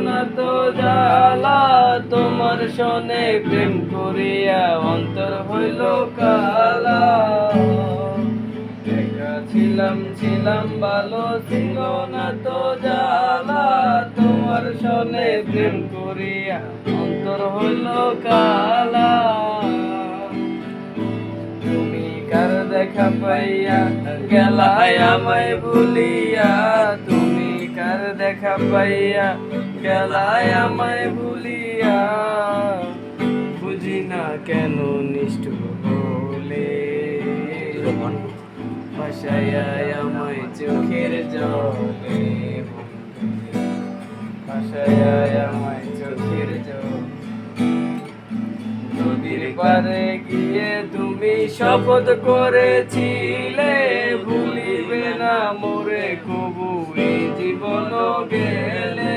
না তো জ্বালা, তোমার সনে প্রেম করিয়া অন্তর হইল কালা। একা ছিলাম ছিলাম ভালো, ছিল না তো জ্বালা, তোমার সনে প্রেম করিয়া অন্তর হইল কালা। তুমি কার দেখা পাইয়া গেলায় আমায় ভুলিয়া, তুমি কার দেখা পাইয়া গেলায় আমায় ভুলিয়া, বুঝি না কেন নিষ্ঠুর হলে, ভাসাইয়া আমায় চোখের জলে, ভাসাইয়া আমায় চোখের জলে। নদীর পারে গিয়ে তুমি শপথ করেছিলে, ভুলিবে না মোরে কবু এই জীবন গেলে।